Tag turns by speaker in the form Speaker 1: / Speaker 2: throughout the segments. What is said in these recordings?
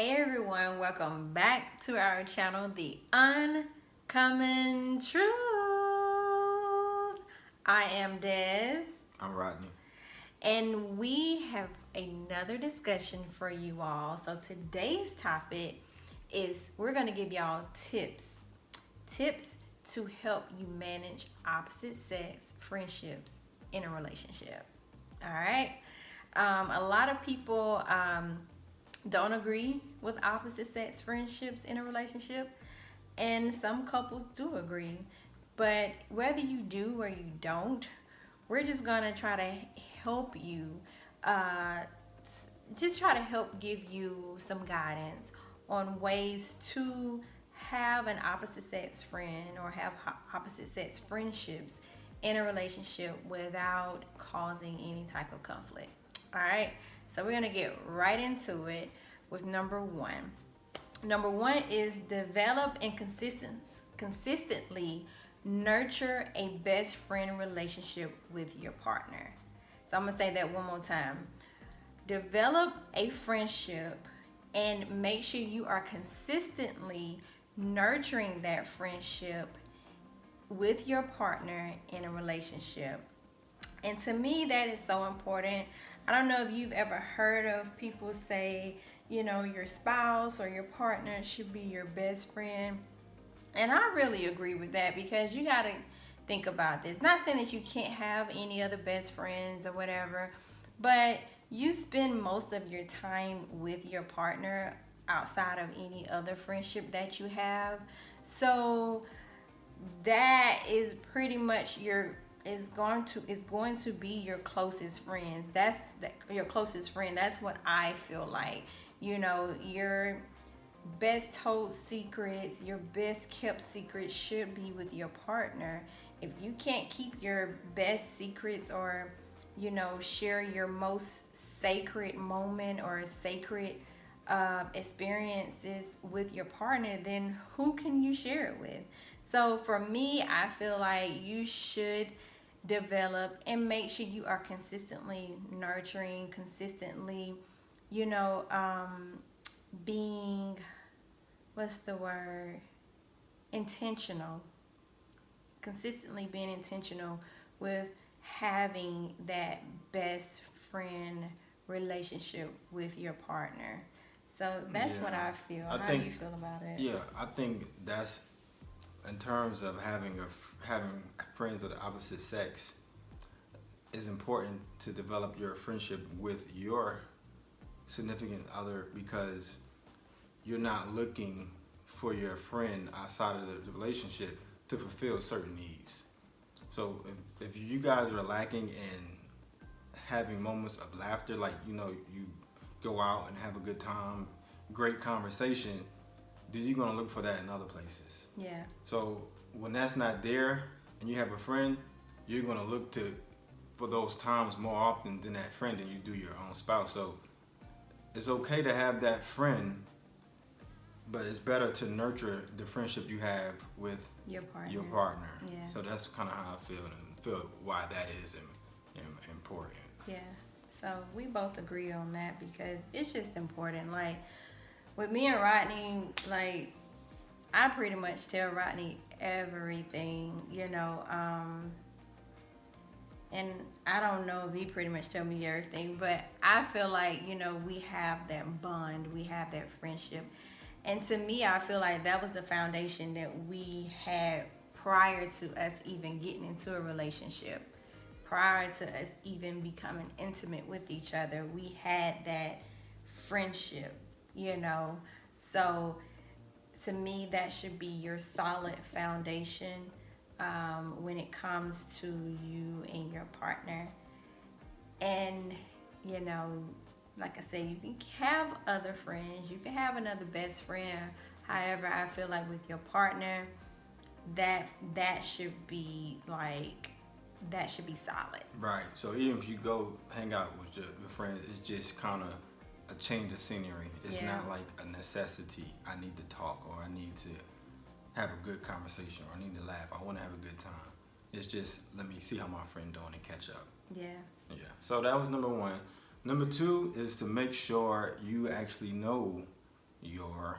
Speaker 1: Hey everyone, welcome back to our channel, The Uncommon Truth. I am Des,
Speaker 2: I'm Rodney.
Speaker 1: and we have another discussion for you all. So today's topic is we're going to give y'all tips to help you manage opposite sex friendships in a relationship. All right. A lot of people don't agree with opposite sex friendships in a relationship, and some couples do agree. But whether you do or you don't, we're just gonna try to help you. Uh, just try to help give you some guidance on ways to have an opposite sex friend or have opposite sex friendships in a relationship without causing any type of conflict. All right, so we're gonna get right into it with number one. Number one is develop and consistently nurture a best friend relationship with your partner. So I'm gonna say that one more time. Develop a friendship and make sure you are consistently nurturing that friendship with your partner in a relationship. And to me, that is so important. I don't know if you've ever heard of people say, your spouse or your partner should be your best friend. And I really agree with that because you got to think about this. Not saying that you can't have any other best friends or whatever, but you spend most of your time with your partner outside of any other friendship that you have. So that is pretty much is going to be your closest friends. Your closest friend. That's what I feel like. Your best told secrets, your best kept secrets should be with your partner. If you can't keep your best secrets or share your most sacred moment or sacred experiences with your partner, then who can you share it with? So for me, I feel like you should develop and make sure you are consistently nurturing, consistently, you know, being, what's the word? Intentional. Consistently being intentional with having that best friend relationship with your partner. So that's what I feel. How do you feel about it?
Speaker 2: Yeah, I think that's in terms of having friends of the opposite sex. It's important to develop your friendship with your significant other because you're not looking for your friend outside of the relationship to fulfill certain needs. So if you guys are lacking in having moments of laughter, like you go out and have a good time, great conversation, then you're gonna look for that in other places.
Speaker 1: Yeah.
Speaker 2: So when that's not there and you have a friend, you're gonna look to for those times more often than that friend than you do your own spouse. So it's okay to have that friend, but it's better to nurture the friendship you have with
Speaker 1: Your partner. Yeah.
Speaker 2: So that's kind of how I feel why that is important.
Speaker 1: Yeah. So we both agree on that because it's just important. Like with me and Rodney, like I pretty much tell Rodney everything, and I don't know if he pretty much tell me everything, but I feel like, we have that bond, we have that friendship. And to me, I feel like that was the foundation that we had prior to us even getting into a relationship. Prior to us even becoming intimate with each other, we had that friendship. So to me, that should be your solid foundation when it comes to you and your partner. And, like I said, you can have other friends, you can have another best friend. However, I feel like with your partner, that should be solid.
Speaker 2: Right. So even if you go hang out with your friends, it's just kind of a change of scenery. It's not like a necessity. I need to talk or I need to have a good conversation or I need to laugh. I want to have a good time. It's just let me see how my friend doing and catch up.
Speaker 1: Yeah.
Speaker 2: Yeah. So that was number one. Number two is to make sure you actually know your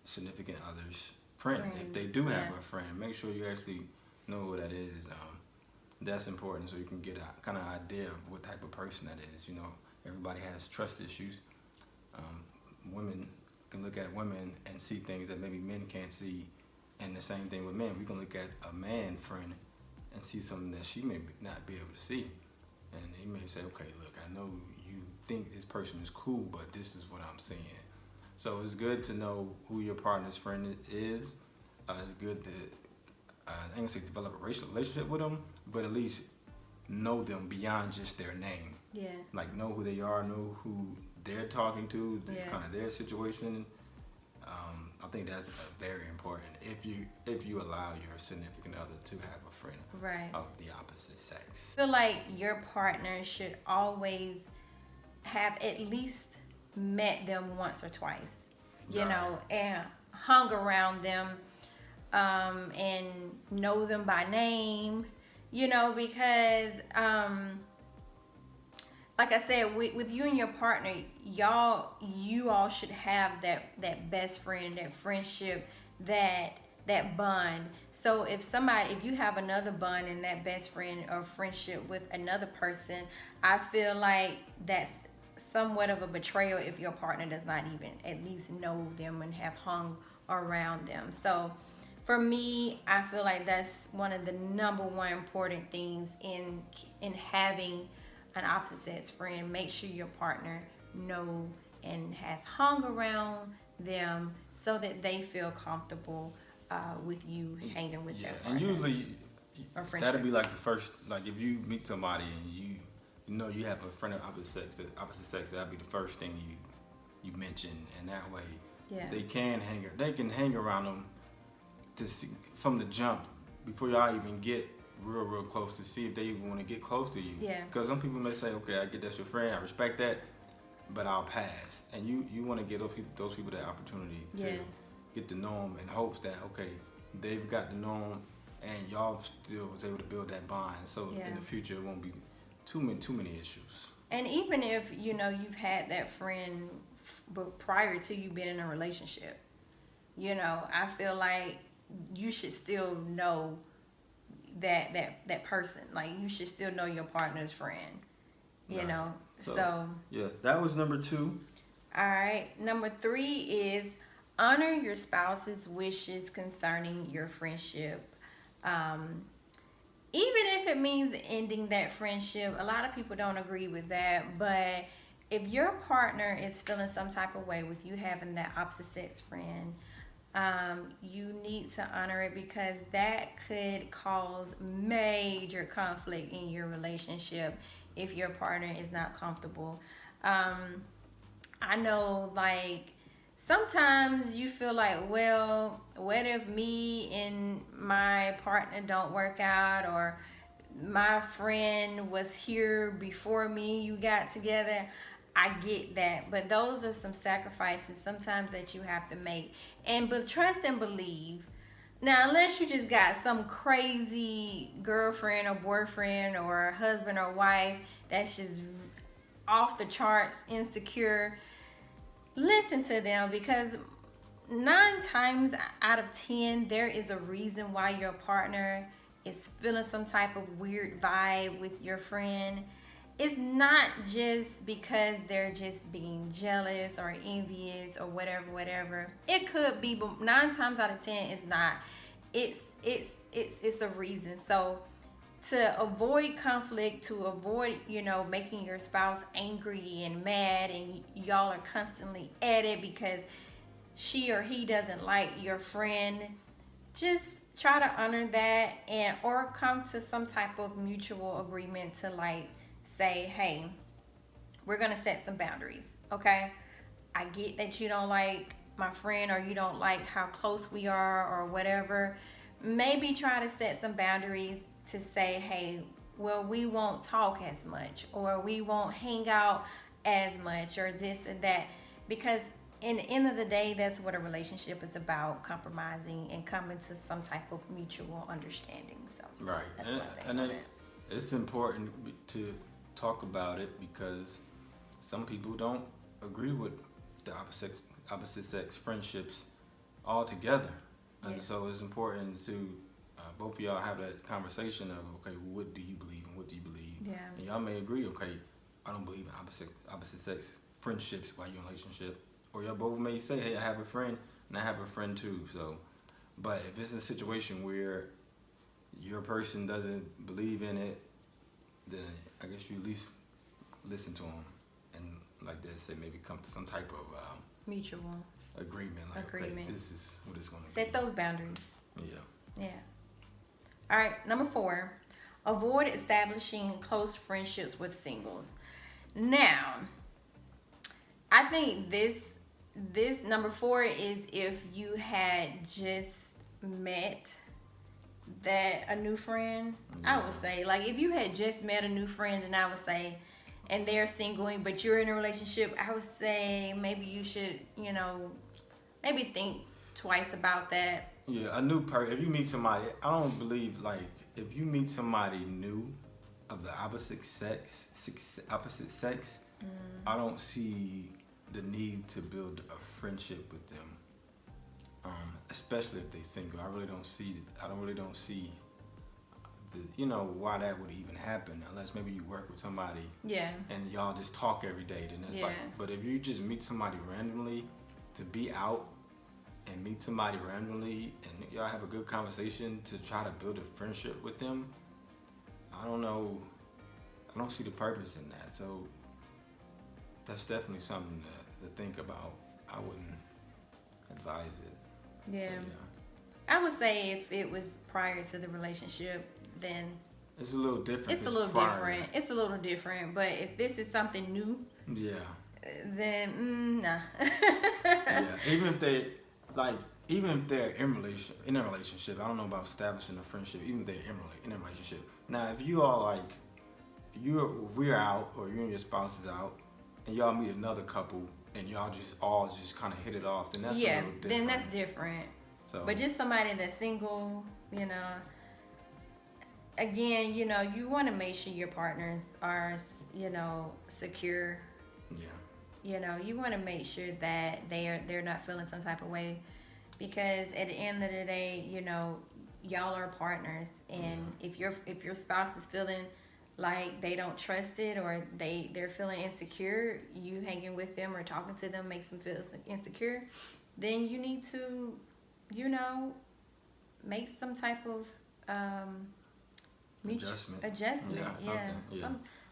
Speaker 2: significant other's friend.
Speaker 1: Friend,
Speaker 2: If they do have
Speaker 1: yeah.
Speaker 2: a friend, make sure you actually know who that is. That's important so you can get a kind of idea of what type of person that is. Everybody has trust issues. Women can look at women and see things that maybe men can't see, and the same thing with men. We can look at a man friend and see something that she may not be able to see, and he may say, okay, look, I know you think this person is cool, but this is what I'm seeing. So it's good to know who your partner's friend is. It's good to, I ain't gonna say develop a relationship with them, but at least know them beyond just their name.
Speaker 1: Yeah.
Speaker 2: Like know who they are, know who they're talking to,
Speaker 1: Yeah.
Speaker 2: kind of their situation. I think that's very important if you allow your significant other to have a friend
Speaker 1: Right.
Speaker 2: of the opposite sex.
Speaker 1: I feel like your partner should always have at least met them once or twice,
Speaker 2: Right.
Speaker 1: and hung around them, and know them by name, because like I said, with you and your partner, you all should have that best friend, that friendship, that bond. So if you have another bond in that best friend or friendship with another person, I feel like that's somewhat of a betrayal if your partner does not even at least know them and have hung around them. So for me, I feel like that's one of the number one important things in having an opposite sex friend. Make sure your partner know and has hung around them so that they feel comfortable with you hanging with
Speaker 2: Yeah,
Speaker 1: their
Speaker 2: and
Speaker 1: partner
Speaker 2: usually
Speaker 1: or friendship.
Speaker 2: that'll be like the first, like if you meet somebody and you know you have a friend of opposite sex, that'll be the first thing you mention, and that way
Speaker 1: Yeah.
Speaker 2: they can hang around them to see from the jump before y'all even get real close to see if they even want to get close to you.
Speaker 1: Yeah.
Speaker 2: Because some people may say, okay, I get that's your friend, I respect that, but I'll pass. And you want to give those people that opportunity to
Speaker 1: Yeah.
Speaker 2: get to know them in hopes that, okay, they've got to know them and y'all still was able to build that bond. So
Speaker 1: Yeah.
Speaker 2: in the future, it won't be too many issues.
Speaker 1: And even if you've had that friend but prior to you being in a relationship, I feel like you should still know that person. Like you should still know your partner's friend.
Speaker 2: Right.
Speaker 1: So
Speaker 2: Yeah, that was number 2.
Speaker 1: all right. Number 3 is honor your spouse's wishes concerning your friendship. Even if it means ending that friendship, a lot of people don't agree with that. But if your partner is feeling some type of way with you having that opposite sex friend, you need to honor it because that could cause major conflict in your relationship if your partner is not comfortable. I know, like, sometimes you feel like, well, what if me and my partner don't work out, or my friend was here before me, you got together. I get that, but those are some sacrifices sometimes that you have to make. But trust and believe. Now, unless you just got some crazy girlfriend or boyfriend or husband or wife that's just off the charts insecure, listen to them, because 9 times out of 10 there is a reason why your partner is feeling some type of weird vibe with your friend. It's not just because they're just being jealous or envious or whatever. It could be, but 9 times out of 10 it's not. It's a reason. So to avoid conflict, to avoid, making your spouse angry and mad and y'all are constantly at it because she or he doesn't like your friend, just try to honor that or come to some type of mutual agreement to say, hey, we're gonna set some boundaries, okay? I get that you don't like my friend or you don't like how close we are or whatever. Maybe try to set some boundaries to say, hey, well, we won't talk as much, or we won't hang out as much, or this and that, because in the end of the day, that's what a relationship is about: compromising and coming to some type of mutual understanding. So
Speaker 2: Right,
Speaker 1: that's my thing on it.
Speaker 2: it's important to talk about it because some people don't agree with the opposite sex friendships all together.
Speaker 1: Yeah.
Speaker 2: And so it's important to both of y'all have that conversation of, okay, what do you believe and what do you believe?
Speaker 1: Yeah.
Speaker 2: And y'all may agree, okay, I don't believe in opposite sex friendships while you're in a relationship. Or y'all both may say, hey, I have a friend and I have a friend too. So, but if it's a situation where your person doesn't believe in it, then I guess you at least listen to them and like they say, maybe come to some type of
Speaker 1: Mutual
Speaker 2: agreement. Like,
Speaker 1: agreement.
Speaker 2: okay, this is what it's going to be.
Speaker 1: Set those boundaries.
Speaker 2: Yeah.
Speaker 1: Yeah. All right, number 4, avoid establishing close friendships with singles. Now, I think this number 4 is if you had just met a new friend. I would say, like, if you had just met a new friend, and I would say, and they're single, but you're in a relationship, I would say maybe you should, maybe think twice about that.
Speaker 2: Yeah, a new person. If you meet somebody, I don't believe, like, if you meet somebody new of the opposite sex, I don't see the need to build a friendship with them. Especially if they single. I really don't see why that would even happen, unless maybe you work with somebody and y'all just talk every day. Then it's like, but if you just meet somebody randomly, to be out and meet somebody randomly and y'all have a good conversation to try to build a friendship with them, I don't know. I don't see the purpose in that. So that's definitely something to think about. I wouldn't advise it.
Speaker 1: Yeah. I would say if it was prior to the relationship, then
Speaker 2: it's a little different.
Speaker 1: It's a little different. But if this is something new, then nah.
Speaker 2: Yeah. Even if they're in a relationship, I don't know about establishing a friendship. Even if they're in a relationship. Now, if you are like we're out, or you and your spouse is out, and y'all meet another couple, and y'all just kind of hit it off, then that's a little different.
Speaker 1: Then that's different.
Speaker 2: So,
Speaker 1: but just somebody that's single, again, you want to make sure your partners are, secure.
Speaker 2: Yeah.
Speaker 1: You want to make sure that they're not feeling some type of way, because at the end of the day, y'all are partners, and if your spouse is feeling like they don't trust it, or they're feeling insecure, you hanging with them or talking to them makes them feel insecure, then you need to, make some type of adjustment.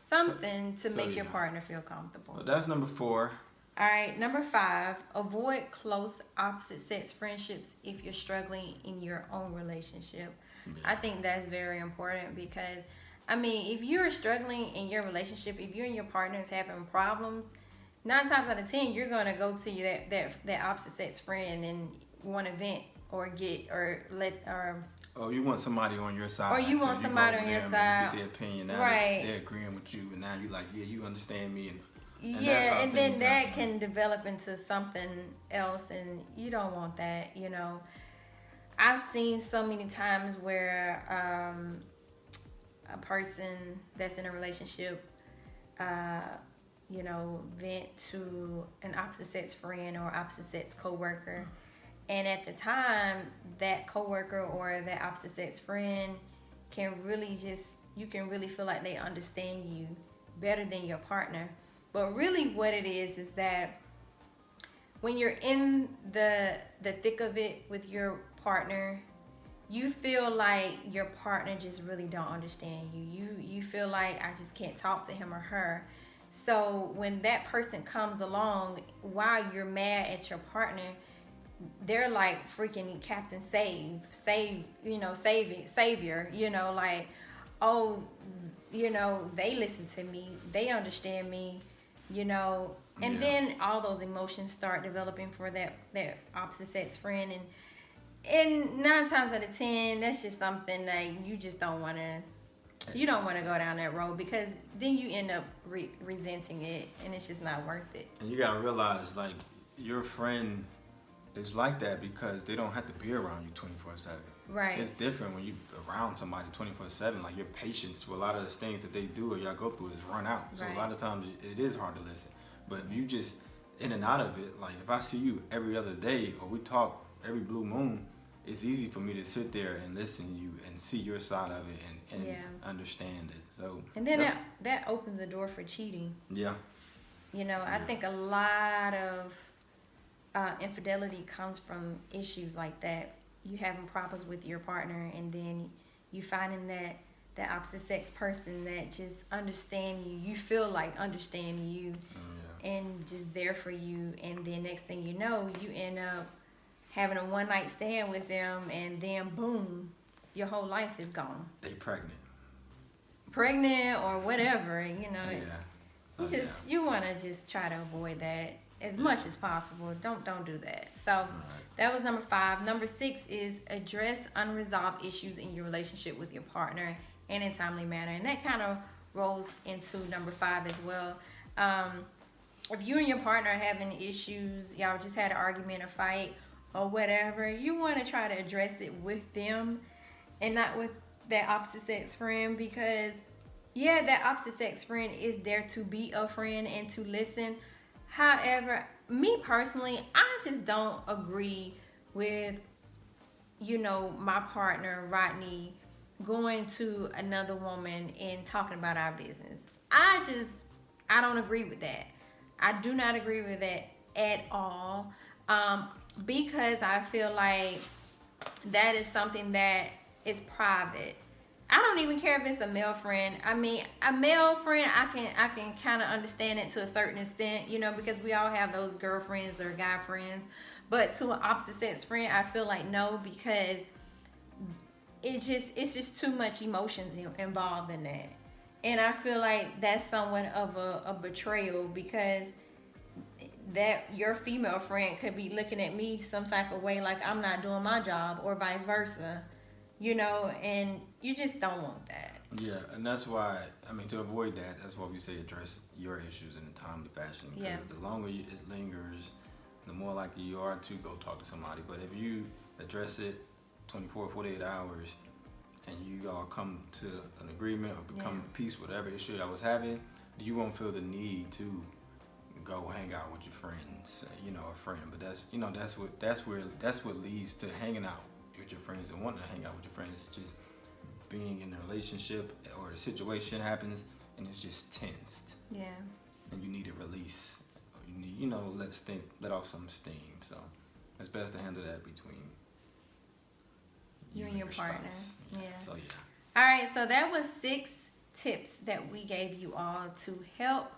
Speaker 1: Something to make your partner feel comfortable.
Speaker 2: Well, that's number 4.
Speaker 1: All right, number 5, avoid close opposite sex friendships if you're struggling in your own relationship. Yeah. I think that's very important, because if you're struggling in your relationship, if you and your partner is having problems, 9 times out of 10 you're gonna go to that opposite sex friend and want to vent or
Speaker 2: you want somebody on your side,
Speaker 1: or you want somebody on your side,
Speaker 2: get their opinion, now
Speaker 1: right?
Speaker 2: They're agreeing with you, and now you like, yeah, you understand me,
Speaker 1: and then that can develop into something else, and you don't want that. I've seen so many times where a person that's in a relationship vent to an opposite sex friend or opposite sex coworker, and at the time that coworker or that opposite sex friend you can really feel like they understand you better than your partner. But really what it is that when you're in the thick of it with your partner, you feel like your partner just really don't understand you. You feel like, I just can't talk to him or her. So when that person comes along while you're mad at your partner, they're like freaking Captain Savior, like, oh, they listen to me, they understand me, and then all those emotions start developing for that opposite sex friend, and 9 times out of 10, that's just something that you just don't want to. You don't want to go down that road, because then you end up resenting it, and it's just not worth it.
Speaker 2: And you gotta realize, like, your friend is like that because they don't have to be around you 24/7.
Speaker 1: Right.
Speaker 2: It's different when you around somebody 24/7. Like, your patience to a lot of the things that they do or y'all go through is run out. So a lot of times it is hard to listen. But if you just in and out of it. Like if I see you every other day or we talk every blue moon, it's easy for me to sit there and listen to you and see your side of it and
Speaker 1: Yeah.
Speaker 2: understand it. So
Speaker 1: And then
Speaker 2: that's-
Speaker 1: that opens the door for cheating.
Speaker 2: yeah,
Speaker 1: You know, I
Speaker 2: Yeah.
Speaker 1: think a lot of infidelity comes from issues like that. You having problems with your partner, and then you finding that opposite sex person that just understand you. You feel like understanding you and just there for you. And then next thing you know, you end up having a one night stand with them, and then boom, your whole life is gone.
Speaker 2: they
Speaker 1: Pregnant or whatever, you know.
Speaker 2: Yeah. So,
Speaker 1: You want to just try to avoid that as much as possible. Don't do that. So
Speaker 2: Right.
Speaker 1: that was number 5. Number 6 is address unresolved issues in your relationship with your partner in a timely manner, and that kind of rolls into number 5 as well. If you and your partner are having issues, y'all just had an argument, a fight, or whatever, you want to try to address it with them and not with that opposite sex friend, because that opposite sex friend is there to be a friend and to listen. However, me personally, I just don't agree with, my partner, Rodney, going to another woman and talking about our business. I don't agree with that. I do not agree with that at all. Because I feel like that is something that is private. I don't even care if it's a male friend. I mean, a male friend, I can kind of understand it to a certain extent, because we all have those girlfriends or guy friends. But to an opposite sex friend, I feel like no, because it's just too much emotions involved in that. And I feel like that's somewhat of a betrayal, because that your female friend could be looking at me some type of way like I'm not doing my job, or vice versa, and you just don't want that.
Speaker 2: Yeah, and that's why, to avoid that, that's why we say address your issues in a timely fashion. Because
Speaker 1: Yeah.
Speaker 2: the longer it lingers, the more likely you are to go talk to somebody. But if you address it 24, 48 hours, and you all come to an agreement or become at peace with whatever issue I was having, you won't feel the need to go hang out with your friends, a friend. But that's what leads to hanging out with your friends and wanting to hang out with your friends. It's just being in a relationship or a situation happens and it's just tensed.
Speaker 1: Yeah.
Speaker 2: And you need a release. You need, let off some steam. So it's best to handle that between
Speaker 1: you and your partner.
Speaker 2: spouse.
Speaker 1: Yeah.
Speaker 2: So
Speaker 1: All right, so that was 6 tips that we gave you all to help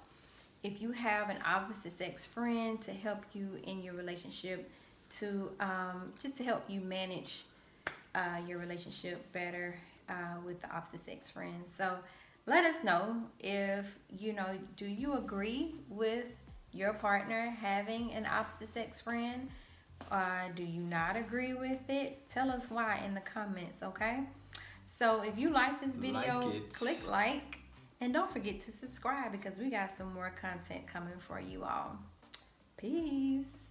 Speaker 1: if you have an opposite sex friend, to help you in your relationship, to just to help you manage your relationship better with the opposite sex friends. So let us know if do you agree with your partner having an opposite sex friend? Do you not agree with it? Tell us why in the comments, okay? So if you like this video, click like, and don't forget to subscribe, because we got some more content coming for you all. Peace.